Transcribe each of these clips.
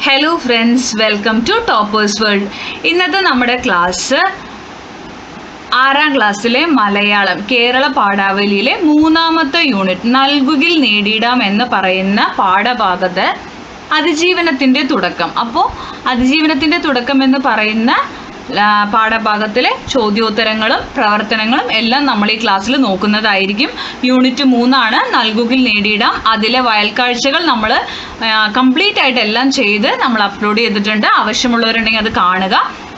Hello friends, welcome to Toppers World. ഇന്നത്തെ നമ്മുടെ class 6ാം ക്ലാസ്സിലെ മലയാളം കേരള പാഠാവലിയിലെ 3ാമത്തെ യൂണിറ്റ് നൽകുകിൽ നേടിയിടാം എന്ന് പറയുന്ന പാഠഭാഗത്ത് അതിജീവനത്തിൻ്റെ തുടക്കം. അപ്പോൾ അതിജീവനത്തിൻ്റെ തുടക്കം എന്ന് പറയുന്ന പാഠഭാഗത്തിലെ ചോദ്യോത്തരങ്ങളും പ്രവർത്തനങ്ങളും എല്ലാം നമ്മൾ ഈ ക്ലാസ്സിൽ നോക്കുന്നതായിരിക്കും. യൂണിറ്റ് 3 നൽകുകിൽ നേടിയിടാം. അതിലെ വയൽക്കാഴ്ചകൾ നമ്മൾ കംപ്ലീറ്റ് ആയിട്ട് എല്ലാം ചെയ്ത് നമ്മൾ അപ്ലോഡ് ചെയ്തിട്ടുണ്ട്. ആവശ്യമുള്ളവരുണ്ടെങ്കിൽ അത് കാണുക.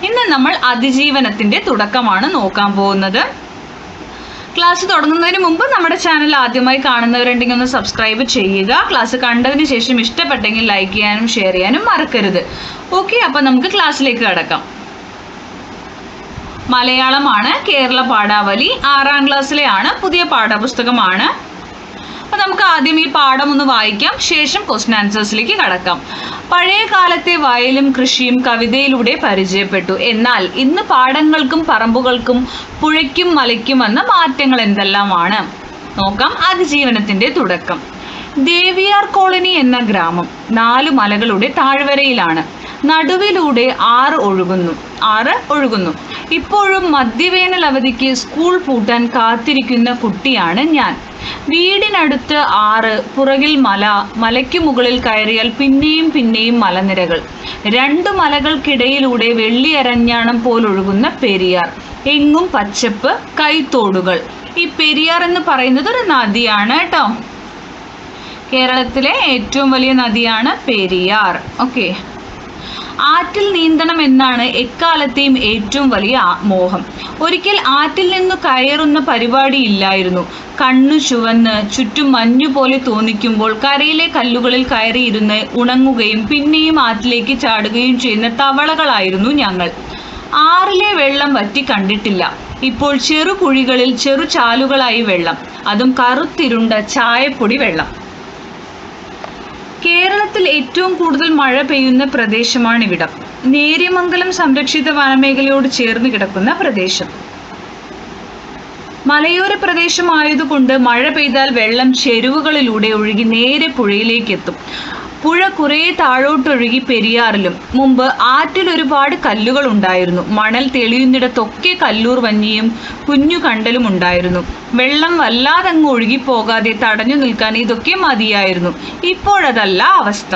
ഇന്ന് നമ്മൾ അതിജീവനത്തിൻ്റെ തുടക്കമാണ് നോക്കാൻ പോകുന്നത്. ക്ലാസ് തുടങ്ങുന്നതിന് മുമ്പ് നമ്മുടെ ചാനൽ ആദ്യമായി കാണുന്നവരുണ്ടെങ്കിൽ ഒന്ന് സബ്സ്ക്രൈബ് ചെയ്യുക. ക്ലാസ് കണ്ടതിന് ശേഷം ഇഷ്ടപ്പെട്ടെങ്കിൽ ലൈക്ക് ചെയ്യാനും ഷെയർ ചെയ്യാനും മറക്കരുത്. ഓക്കെ, അപ്പോൾ നമുക്ക് ക്ലാസ്സിലേക്ക് കടക്കാം. മലയാളമാണ് കേരള പാഠാവലി, 6ാം ക്ലാസ്സിലെയാണ്, പുതിയ പാഠപുസ്തകമാണ്. അപ്പോൾ നമുക്ക് ആദ്യം ഈ പാഠം ഒന്ന് വായിക്കാം, ശേഷം ക്വസ്റ്റ്യൻ ആൻസേഴ്സിലേക്ക് കടക്കാം. പഴയ കാലത്തെ വയലും കൃഷിയും കവിതയിലൂടെ പരിചയപ്പെട്ടു. എന്നാൽ ഇന്ന് പാടങ്ങൾക്കും പറമ്പുകൾക്കും പുഴയ്ക്കും മലയ്ക്കും വന്ന മാറ്റങ്ങൾ എന്തെല്ലാമാണ് നോക്കാം. അതിജീവനത്തിൻ്റെ തുടക്കം. ദേവിയാർ കോളനി എന്ന ഗ്രാമം 4 മലകളുടെ താഴ്വരയിലാണ്. നടുവിലൂടെ ആറ് ഒഴുകുന്നു. ഇപ്പോഴും മധ്യവേനൽ അവധിക്ക് സ്കൂൾ പൂട്ടാൻ കാത്തിരിക്കുന്ന കുട്ടിയാണ് ഞാൻ. വീടിനടുത്ത് ആറ്, പുറകിൽ മല, മലയ്ക്ക് മുകളിൽ കയറിയാൽ പിന്നെയും മലനിരകൾ. 2 മലകൾക്കിടയിലൂടെ വെള്ളിയരഞ്ഞാണം പോലൊഴുകുന്ന പെരിയാർ. എങ്ങും പച്ചപ്പ്, കൈത്തോടുകൾ. ഈ പെരിയാർ എന്ന് പറയുന്നത് ഒരു നദിയാണ് കേട്ടോ. കേരളത്തിലെ ഏറ്റവും വലിയ നദിയാണ് പെരിയാർ. ഓക്കെ, ആറ്റിൽ നീന്തണം എന്നാണ് എക്കാലത്തെയും ഏറ്റവും വലിയ മോഹം. ഒരിക്കൽ ആറ്റിൽ നിന്ന് കയറുന്ന പരിപാടിയില്ലായിരുന്നു. കണ്ണു ചുവന്ന് ചുറ്റും മഞ്ഞുപോലെ തോന്നിക്കുമ്പോൾ കരയിലെ കല്ലുകളിൽ കയറിയിരുന്ന് ഉണങ്ങുകയും പിന്നെയും ആറ്റിലേക്ക് ചാടുകയും ചെയ്യുന്ന തവളകളായിരുന്നു ഞങ്ങൾ. ആറിലെ വെള്ളം വറ്റി കണ്ടിട്ടില്ല. ഇപ്പോൾ ചെറു കുഴികളിൽ ചെറു ചാലുകളായി വെള്ളം, അതും കറുത്തിരുണ്ട ചായപ്പൊടി വെള്ളം. കേരളത്തിൽ ഏറ്റവും കൂടുതൽ മഴ പെയ്യുന്ന പ്രദേശമാണിവിടം. നേര്യമംഗലം സംരക്ഷിത വനമേഖലയോട് ചേർന്ന് കിടക്കുന്ന പ്രദേശം. മലയോര പ്രദേശമായതുകൊണ്ട് മഴ പെയ്താൽ വെള്ളം ചെരുവുകളിലൂടെ ഒഴുകി നേരെ പുഴയിലേക്ക് എത്തും. പുഴ കുറേ താഴോട്ടൊഴുകി പെരിയാറിലും. മുമ്പ് ആറ്റിൽ ഒരുപാട് കല്ലുകൾ ഉണ്ടായിരുന്നു. മണൽ തെളിയുന്നിടത്തൊക്കെ കല്ലൂർ വഞ്ഞിയും കുഞ്ഞു കണ്ടലും ഉണ്ടായിരുന്നു. വെള്ളം വല്ലാതങ്ങ് ഒഴുകിപ്പോകാതെ തടഞ്ഞു നിൽക്കാൻ ഇതൊക്കെ മതിയായിരുന്നു. ഇപ്പോഴതല്ല അവസ്ഥ.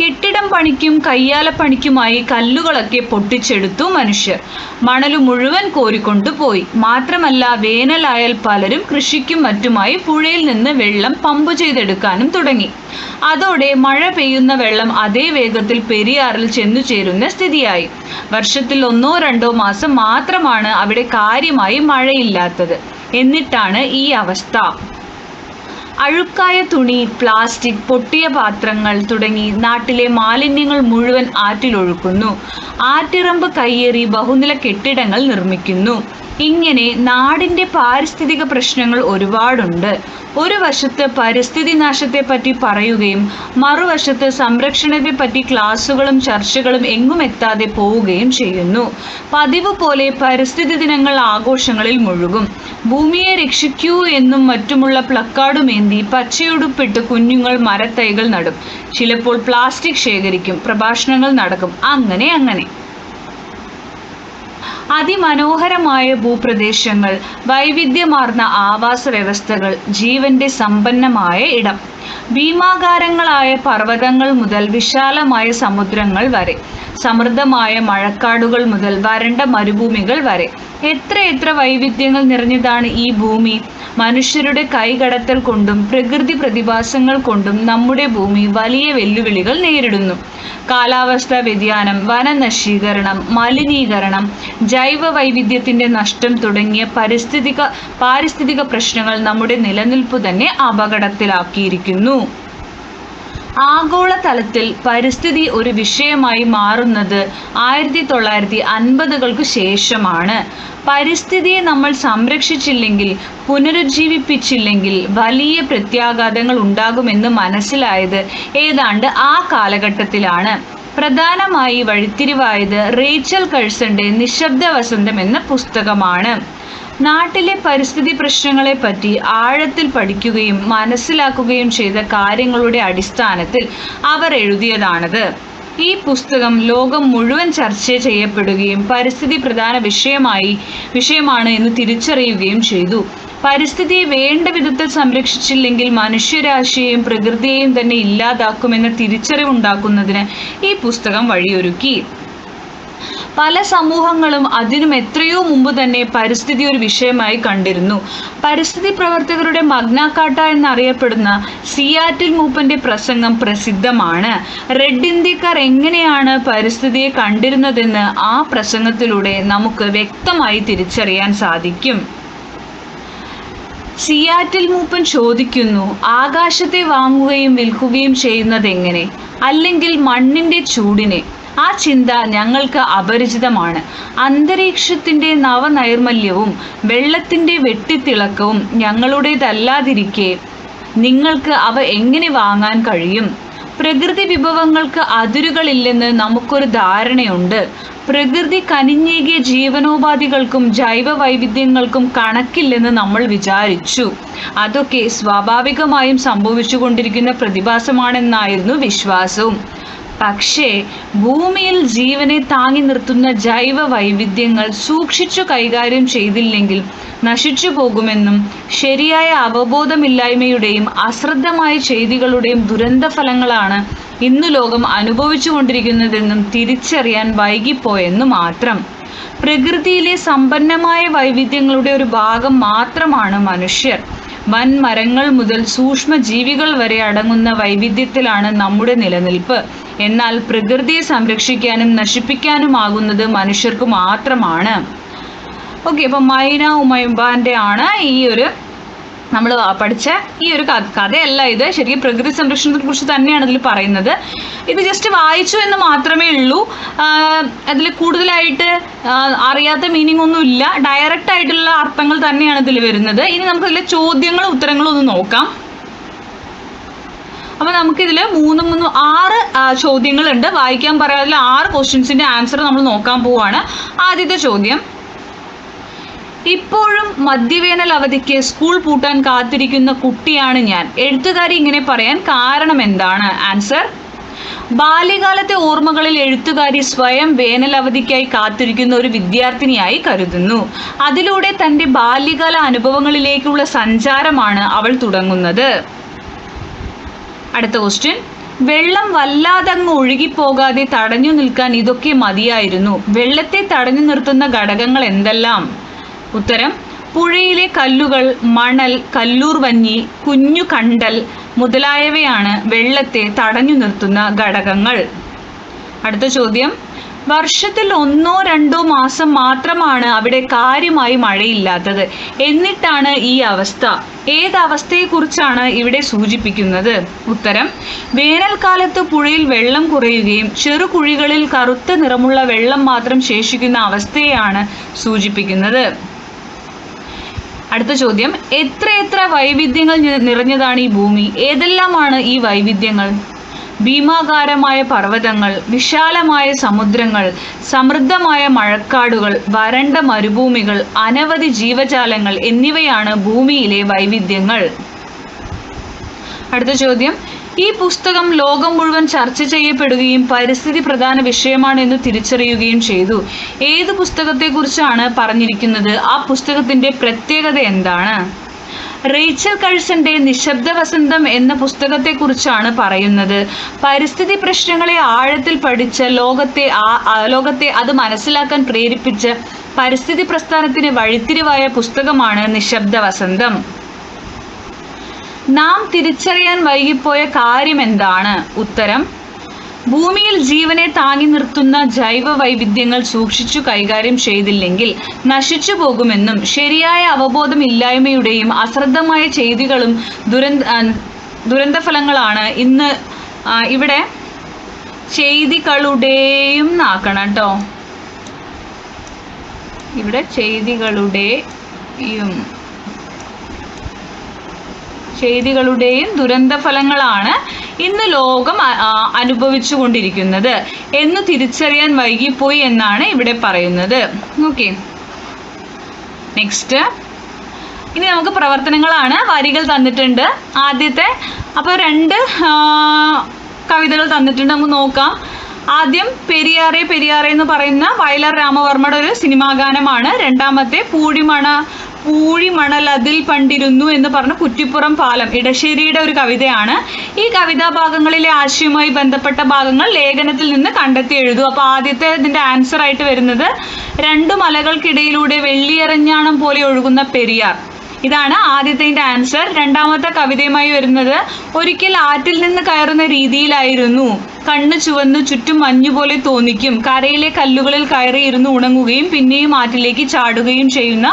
കെട്ടിടം പണിക്കും കയ്യാലപ്പണിക്കുമായി കല്ലുകളൊക്കെ പൊട്ടിച്ചെടുത്തു മനുഷ്യർ. മണല് മുഴുവൻ കോരിക്കൊണ്ടുപോയി. മാത്രമല്ല, വേനലായാൽ പലരും കൃഷിക്കും മറ്റുമായി പുഴയിൽ നിന്ന് വെള്ളം പമ്പ് ചെയ്തെടുക്കാനും തുടങ്ങി. അതോടെ മഴ പെയ്യുന്ന വെള്ളം അതേ വേഗത്തിൽ പെരിയാറിൽ ചെന്നു ചേരുന്ന സ്ഥിതിയായി. വർഷത്തിൽ 1-2 മാസം മാത്രമാണ് അവിടെ കാര്യമായി മഴയില്ലാത്തത്. എന്നിട്ടാണ് ഈ അവസ്ഥ. അഴുക്കായ തുണി, പ്ലാസ്റ്റിക്, പൊട്ടിയ പാത്രങ്ങൾ തുടങ്ങി നാട്ടിലെ മാലിന്യങ്ങൾ മുഴുവൻ ആറ്റിലൊഴുക്കുന്നു. ആറ്റിറമ്പ് കയ്യേറി ബഹുനില കെട്ടിടങ്ങൾ നിർമ്മിക്കുന്നു. ഇങ്ങനെ നാടിൻ്റെ പാരിസ്ഥിതിക പ്രശ്നങ്ങൾ ഒരുപാടുണ്ട്. ഒരു വശത്ത് പരിസ്ഥിതി നാശത്തെപ്പറ്റി പറയുകയും മറുവശത്ത് സംരക്ഷണത്തെപ്പറ്റി ക്ലാസുകളും ചർച്ചകളും എങ്ങും എത്താതെ പോവുകയും ചെയ്യുന്നു. പതിവ് പോലെ പരിസ്ഥിതി ദിനങ്ങൾ ആഘോഷങ്ങളിൽ മുഴുകും. ഭൂമിയെ രക്ഷിക്കൂ എന്നും മറ്റുമുള്ള പ്ലക്കാർഡുമേന്തി പച്ചയുടുപ്പിട്ട് കുഞ്ഞുങ്ങൾ മരത്തൈകൾ നടും. ചിലപ്പോൾ പ്ലാസ്റ്റിക് ശേഖരിക്കും, പ്രഭാഷണങ്ങൾ നടക്കും. അങ്ങനെ അതിമനോഹരമായ ഭൂപ്രദേശങ്ങൾ, വൈവിധ്യമാർന്ന ആവാസ വ്യവസ്ഥകൾ, ജീവന്റെ സമ്പന്നമായ ഇടം. ഭീമാകാരങ്ങളായ പർവ്വതങ്ങൾ മുതൽ വിശാലമായ സമുദ്രങ്ങൾ വരെ, സമൃദ്ധമായ മഴക്കാടുകൾ മുതൽ വരണ്ട മരുഭൂമികൾ വരെ. എത്ര വൈവിധ്യങ്ങൾ നിറഞ്ഞതാണ് ഈ ഭൂമി. മനുഷ്യരുടെ കൈകടത്തൽ കൊണ്ടും പ്രകൃതി പ്രതിഭാസങ്ങൾ കൊണ്ടും നമ്മുടെ ഭൂമി വലിയ വെല്ലുവിളികൾ നേരിടുന്നു. കാലാവസ്ഥാ വ്യതിയാനം, വനനശീകരണം, മലിനീകരണം, ജൈവ വൈവിധ്യത്തിൻ്റെ നഷ്ടം തുടങ്ങിയ പാരിസ്ഥിതിക പ്രശ്നങ്ങൾ നമ്മുടെ നിലനിൽപ്പ് തന്നെ അപകടത്തിലാക്കിയിരിക്കുന്നു. ആഗോളതലത്തിൽ പരിസ്ഥിതി ഒരു വിഷയമായി മാറുന്നത് 1950-കൾക്ക് ശേഷമാണ്. പരിസ്ഥിതിയെ നമ്മൾ സംരക്ഷിച്ചില്ലെങ്കിൽ, പുനരുജ്ജീവിപ്പിച്ചില്ലെങ്കിൽ വലിയ പ്രത്യാഘാതങ്ങൾ ഉണ്ടാകുമെന്ന് മനസ്സിലായത് ഏതാണ്ട് ആ കാലഘട്ടത്തിലാണ്. പ്രധാനമായി വഴിത്തിരിവായത് റേച്ചൽ കഴ്സന്റെ നിശബ്ദ വസന്തം എന്ന പുസ്തകമാണ്. നാട്ടിലെ പരിസ്ഥിതി പ്രശ്നങ്ങളെപ്പറ്റി ആഴത്തിൽ പഠിക്കുകയും മനസ്സിലാക്കുകയും ചെയ്ത കാര്യങ്ങളുടെ അടിസ്ഥാനത്തിൽ അവർ എഴുതിയതാണത്. ഈ പുസ്തകം ലോകം മുഴുവൻ ചർച്ച ചെയ്യപ്പെടുകയും പരിസ്ഥിതി പ്രധാന വിഷയമാണ് എന്ന് തിരിച്ചറിയുകയും ചെയ്തു. പരിസ്ഥിതിയെ വേണ്ട വിധത്തിൽ സംരക്ഷിച്ചില്ലെങ്കിൽ മനുഷ്യരാശിയെയും പ്രകൃതിയെയും തന്നെ ഇല്ലാതാക്കുമെന്ന തിരിച്ചറിവുണ്ടാക്കുന്നതിന് ഈ പുസ്തകം വഴിയൊരുക്കി. പല സമൂഹങ്ങളും അതിനും എത്രയോ മുമ്പ് തന്നെ പരിസ്ഥിതി ഒരു വിഷയമായി കണ്ടിരുന്നു. പരിസ്ഥിതി പ്രവർത്തകരുടെ മഗ്ന കാർട്ട എന്നറിയപ്പെടുന്ന സിയാറ്റിൽ മൂപ്പന്റെ പ്രസംഗം പ്രസിദ്ധമാണ്. റെഡ് ഇന്ത്യക്കാർ എങ്ങനെയാണ് പരിസ്ഥിതിയെ കണ്ടിരുന്നതെന്ന് ആ പ്രസംഗത്തിലൂടെ നമുക്ക് വ്യക്തമായി തിരിച്ചറിയാൻ സാധിക്കും. സിയാറ്റിൽ മൂപ്പൻ ചോദിക്കുന്നു, ആകാശത്തെ വാങ്ങുകയും വിൽക്കുകയും ചെയ്യുന്നതെങ്ങനെ? അല്ലെങ്കിൽ മണ്ണിന്റെ ചൂടിനെ? ആ ചിന്ത ഞങ്ങൾക്ക് അപരിചിതമാണ്. അന്തരീക്ഷത്തിന്റെ നവനൈർമല്യവും വെള്ളത്തിന്റെ വെട്ടിത്തിളക്കവും ഞങ്ങളുടേതല്ലാതിരിക്കെ നിങ്ങൾക്ക് അവ എങ്ങനെ വാങ്ങാൻ കഴിയും? പ്രകൃതി വിഭവങ്ങൾക്ക് അതിരുകളില്ലെന്ന് നമുക്കൊരു ധാരണയുണ്ട്. പ്രകൃതി കനിഞ്ഞേകിയ ജീവനോപാധികൾക്കും ജൈവ വൈവിധ്യങ്ങൾക്കും കണക്കില്ലെന്ന് നമ്മൾ വിചാരിച്ചു. അതൊക്കെ സ്വാഭാവികമായും സംഭവിച്ചുകൊണ്ടിരിക്കുന്ന പ്രതിഭാസമാണെന്നായിരുന്നു വിശ്വാസവും. പക്ഷേ ഭൂമിയിൽ ജീവനെ താങ്ങി നിർത്തുന്ന ജൈവ വൈവിധ്യങ്ങൾ സൂക്ഷിച്ചു കൈകാര്യം ചെയ്തില്ലെങ്കിൽ നശിച്ചു പോകുമെന്നും ശരിയായ അവബോധമില്ലായ്മയുടെയും അശ്രദ്ധമായ ചെയ്തികളുടെയും ദുരന്തഫലങ്ങളാണ് ഇന്ന് ലോകം അനുഭവിച്ചു കൊണ്ടിരിക്കുന്നതെന്നും തിരിച്ചറിയാൻ വൈകിപ്പോയെന്നു മാത്രം. പ്രകൃതിയിലെ സമ്പന്നമായ വൈവിധ്യങ്ങളുടെ ഒരു ഭാഗം മാത്രമാണ് മനുഷ്യർ. വൻ മരങ്ങൾ മുതൽ സൂക്ഷ്മ ജീവികൾ വരെ അടങ്ങുന്ന വൈവിധ്യത്തിലാണ് നമ്മുടെ നിലനിൽപ്പ്. എന്നാൽ പ്രകൃതിയെ സംരക്ഷിക്കാനും നശിപ്പിക്കാനുമാകുന്നത് മനുഷ്യർക്ക് മാത്രമാണ്. ഓക്കെ, അപ്പം മൈന ഉമൈബാന്റെ ആണ് ഈ ഒരു നമ്മൾ പഠിച്ച ഈ ഒരു കഥയല്ല ഇത്. ശരിക്കും പ്രകൃതി സംരക്ഷണത്തെ കുറിച്ച് തന്നെയാണ് ഇതിൽ പറയുന്നത്. ഇത് ജസ്റ്റ് വായിച്ചു എന്ന് മാത്രമേ ഉള്ളൂ. അതിൽ കൂടുതലായിട്ട് അറിയാത്ത മീനിങ് ഒന്നും ഇല്ല. ഡയറക്റ്റ് ആയിട്ടുള്ള അർത്ഥങ്ങൾ തന്നെയാണ് ഇതിൽ വരുന്നത്. ഇനി നമുക്കതിലെ ചോദ്യങ്ങളും ഉത്തരങ്ങളും ഒന്ന് നോക്കാം. അപ്പോൾ നമുക്കിതിൽ 6 ചോദ്യങ്ങളുണ്ട്. വായിക്കാൻ പറയാതിൽ 6 ക്വസ്റ്റ്യൻസിൻ്റെ ആൻസർ നമ്മൾ നോക്കാൻ പോവുകയാണ്. ആദ്യത്തെ ചോദ്യം, ഇപ്പോഴും മധ്യവേനൽ അവധിക്ക് സ്കൂൾ പൂട്ടാൻ കാത്തിരിക്കുന്ന കുട്ടിയാണ് ഞാൻ. എഴുത്തുകാരി ഇങ്ങനെ പറയാൻ കാരണം എന്താണ്? ആൻസർ, ബാല്യകാലത്തെ ഓർമ്മകളിൽ എഴുത്തുകാരി സ്വയം വേനൽ അവധിക്കായി കാത്തിരിക്കുന്ന ഒരു വിദ്യാർത്ഥിനിയായി കരുതുന്നു. അതിലൂടെ തൻ്റെ ബാല്യകാല അനുഭവങ്ങളിലേക്കുള്ള സഞ്ചാരമാണ് അവൾ തുടങ്ങുന്നത്. അടുത്ത ക്വസ്റ്റ്യൻ, വെള്ളം വല്ലാതങ്ങ് ഒഴുകിപ്പോകാതെ തടഞ്ഞു നിൽക്കാൻ ഇതൊക്കെ മതിയായിരുന്നു. വെള്ളത്തെ തടഞ്ഞു നിർത്തുന്ന ഘടകങ്ങൾ എന്തെല്ലാം? ഉത്തരം, പുഴയിലെ കല്ലുകൾ, മണൽ, കല്ലൂർ വന്നി, കുഞ്ഞു കണ്ടൽ മുതലായവയാണ് വെള്ളത്തെ തടഞ്ഞു നിർത്തുന്ന ഘടകങ്ങൾ. അടുത്ത ചോദ്യം, വർഷത്തിൽ 1-2 മാസം മാത്രമാണ് അവിടെ കാര്യമായി മഴയില്ലാത്തത്. എന്നിട്ടാണ് ഈ അവസ്ഥ. ഏതവസ്ഥയെക്കുറിച്ചാണ് ഇവിടെ സൂചിപ്പിക്കുന്നത്? ഉത്തരം, വേനൽക്കാലത്ത് പുഴയിൽ വെള്ളം കുറയുകയും ചെറുകുഴികളിൽ കറുത്ത നിറമുള്ള വെള്ളം മാത്രം ശേഷിക്കുന്ന അവസ്ഥയെയാണ് സൂചിപ്പിക്കുന്നത്. അടുത്ത ചോദ്യം, എത്ര വൈവിധ്യങ്ങൾ നിറഞ്ഞതാണ് ഈ ഭൂമി? ഏതെല്ലാമാണ് ഈ വൈവിധ്യങ്ങൾ? ഭീമാകാരമായ പർവ്വതങ്ങൾ, വിശാലമായ സമുദ്രങ്ങൾ, സമൃദ്ധമായ മഴക്കാടുകൾ, വരണ്ട മരുഭൂമികൾ, അനവധി ജീവജാലങ്ങൾ എന്നിവയാണ് ഭൂമിയിലെ വൈവിധ്യങ്ങൾ. അടുത്ത ചോദ്യം, ഈ പുസ്തകം ലോകം മുഴുവൻ ചർച്ച ചെയ്യപ്പെടുകയും പരിസ്ഥിതി പ്രധാന വിഷയമാണ് എന്ന് തിരിച്ചറിയുകയും ചെയ്തു. ഏത് പുസ്തകത്തെക്കുറിച്ചാണ് പറഞ്ഞിരിക്കുന്നത്? ആ പുസ്തകത്തിൻ്റെ പ്രത്യേകത എന്താണ്? റേച്ചൽ കഴ്സന്റെ നിശബ്ദ വസന്തം എന്ന പുസ്തകത്തെക്കുറിച്ചാണ് പറയുന്നത്. പരിസ്ഥിതി പ്രശ്നങ്ങളെ ആഴത്തിൽ പഠിച്ച ലോകത്തെ അത് മനസ്സിലാക്കാൻ പ്രേരിപ്പിച്ച പരിസ്ഥിതി പ്രസ്ഥാനത്തിന് വഴിത്തിരിവായ പുസ്തകമാണ് നിശബ്ദ വസന്തം. നാം തിരിച്ചറിയാൻ വൈകിപ്പോയ കാര്യം എന്താണ്? ഉത്തരം, ഭൂമിയിൽ ജീവനെ താങ്ങി നിർത്തുന്ന ജൈവ വൈവിധ്യങ്ങൾ സൂക്ഷിച്ചു കൈകാര്യം ചെയ്തില്ലെങ്കിൽ നശിച്ചു പോകുമെന്നും ശരിയായ അവബോധമില്ലായ്മയുടെയും അശ്രദ്ധമായ ചെയ്തികളും ദുരന്തഫലങ്ങളാണ് ഇന്ന് ഇവിടെ ചെയ്തികളുടെയും ആക്കണം കേട്ടോ. ഇവിടെ ചെയ്തികളുടെയും ദുരന്തഫലങ്ങളാണ് ഇന്ന് ലോകം അനുഭവിച്ചു കൊണ്ടിരിക്കുന്നത് എന്ന് തിരിച്ചറിയാൻ വൈകിപ്പോയി എന്നാണ് ഇവിടെ പറയുന്നത്. ഓക്കെ, നെക്സ്റ്റ് ഇനി നമുക്ക് പ്രവർത്തനങ്ങളാണ്. വരികൾ തന്നിട്ടുണ്ട്. ആദ്യത്തെ അപ്പോൾ 2 കവിതകൾ തന്നിട്ടുണ്ട്, നമുക്ക് നോക്കാം. ആദ്യം പെരിയാറെ പെരിയാറെ എന്ന് പറയുന്ന വയലാർ രാമവർമ്മയുടെ ഒരു സിനിമാ ഗാനമാണ്. രണ്ടാമത്തെ പൂഴിമണൽ അതിൽ പണ്ടിരുന്നു എന്ന് പറഞ്ഞ കുറ്റിപ്പുറം പാലം, ഇടശ്ശേരിയുടെ ഒരു കവിതയാണ്. ഈ കവിതാ ഭാഗങ്ങളിലെ ആശയവുമായി ബന്ധപ്പെട്ട ഭാഗങ്ങൾ ലേഖനത്തിൽ നിന്ന് കണ്ടെത്തി എഴുതൂ. അപ്പോൾ ആദ്യത്തെ ഇതിൻ്റെ ആൻസർ ആയിട്ട് വരുന്നത് 2 മലകൾക്കിടയിലൂടെ വെള്ളിയരഞ്ഞാണം പോലെ ഒഴുകുന്ന പെരിയാർ, ഇതാണ് ആദ്യത്തെ ആൻസർ. രണ്ടാമത്തെ കവിതയുമായി വരുന്നത് ഒരിക്കൽ ആറ്റിൽ നിന്ന് കയറുന്ന രീതിയിലായിരുന്നു, കണ്ണ് ചുവന്നു ചുറ്റും മഞ്ഞുപോലെ തോന്നിക്കും, കരയിലെ കല്ലുകളിൽ കയറിയിരുന്ന് ഉണങ്ങുകയും പിന്നെയും ആറ്റിലേക്ക് ചാടുകയും ചെയ്യുന്ന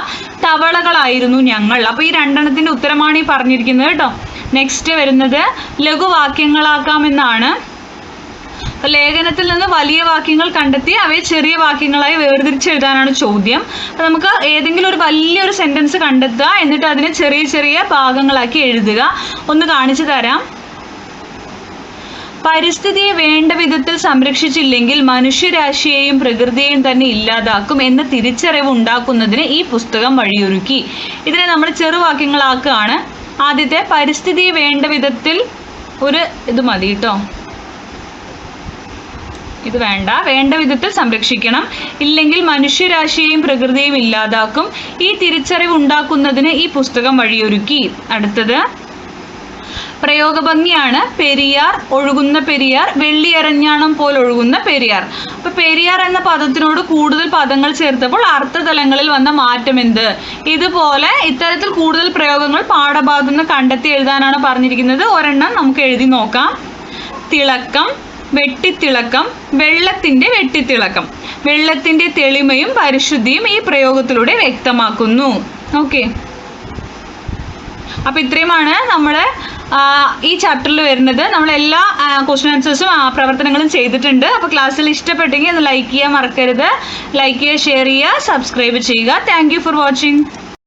തവളകളായിരുന്നു ഞങ്ങൾ. അപ്പോൾ ഈ 2 ഉത്തരമാണ് ഈ പറഞ്ഞിരിക്കുന്നത് കേട്ടോ. നെക്സ്റ്റ് വരുന്നത് ലഘുവാക്യങ്ങളാക്കാമെന്നാണ്. ലേഖനത്തിൽ നിന്ന് വലിയ വാക്യങ്ങൾ കണ്ടെത്തി അവയെ ചെറിയ വാക്യങ്ങളായി വേർതിരിച്ചെഴുതാനാണ് ചോദ്യം. അപ്പം നമുക്ക് ഏതെങ്കിലും ഒരു വലിയൊരു സെൻറ്റൻസ് കണ്ടെത്തുക, എന്നിട്ട് അതിനെ ചെറിയ ചെറിയ ഭാഗങ്ങളാക്കി എഴുതുക. ഒന്ന് കാണിച്ചു തരാം. പരിസ്ഥിതിയെ വേണ്ട വിധത്തിൽ സംരക്ഷിച്ചില്ലെങ്കിൽ മനുഷ്യരാശിയെയും പ്രകൃതിയെയും തന്നെ ഇല്ലാതാക്കും എന്ന തിരിച്ചറിവ് ഉണ്ടാക്കുന്നതിന് ഈ പുസ്തകം വഴിയൊരുക്കി. ഇതിനെ നമ്മൾ ചെറുവാക്യങ്ങളാക്കുകയാണ്. ആദ്യത്തെ പരിസ്ഥിതിയെ വേണ്ട വിധത്തിൽ ഒരു ഇത് മതി കേട്ടോ, ഇത് വേണ്ട വിധത്തിൽ സംരക്ഷിക്കണം, ഇല്ലെങ്കിൽ മനുഷ്യരാശിയെയും പ്രകൃതിയെയും ഇല്ലാതാക്കും, ഈ തിരിച്ചറിവ് ഉണ്ടാക്കുന്നതിന് ഈ പുസ്തകം വഴിയൊരുക്കി. അടുത്തത് പ്രയോഗഭംഗിയാണ്. പെരിയാർ, ഒഴുകുന്ന പെരിയാർ, വെള്ളിയരഞ്ഞാണം പോലെ ഒഴുകുന്ന പെരിയാർ. അപ്പൊ പെരിയാർ എന്ന പദത്തിനോട് കൂടുതൽ പദങ്ങൾ ചേർത്തപ്പോൾ അർത്ഥതലങ്ങളിൽ വന്ന മാറ്റം എന്ത്? ഇതുപോലെ ഇത്തരത്തിൽ കൂടുതൽ പ്രയോഗങ്ങൾ പാഠഭാഗത്ത് നിന്ന് കണ്ടെത്തി എഴുതാനാണ് പറഞ്ഞിരിക്കുന്നത്. ഒരെണ്ണം നമുക്ക് എഴുതി നോക്കാം. തിളക്കം, വെട്ടിത്തിളക്കം, വെള്ളത്തിൻ്റെ വെട്ടിത്തിളക്കം, വെള്ളത്തിൻ്റെ തെളിമയും പരിശുദ്ധിയും ഈ പ്രയോഗത്തിലൂടെ വ്യക്തമാക്കുന്നു. ഓക്കെ, അപ്പോൾ ഇത്രയുമാണ് നമ്മൾ ഈ ചാപ്റ്ററിൽ വരുന്നത്. നമ്മൾ എല്ലാ ക്വസ്റ്റ്യൻ ആൻസേഴ്സും പ്രവർത്തനങ്ങളും ചെയ്തിട്ടുണ്ട്. അപ്പോൾ ക്ലാസ്സിൽ ഇഷ്ടപ്പെട്ടെങ്കിൽ ഒന്ന് ലൈക്ക് ചെയ്യാൻ മറക്കരുത്. ലൈക്ക് ചെയ്യുക, ഷെയർ ചെയ്യുക, സബ്സ്ക്രൈബ് ചെയ്യുക. Thank you for watching.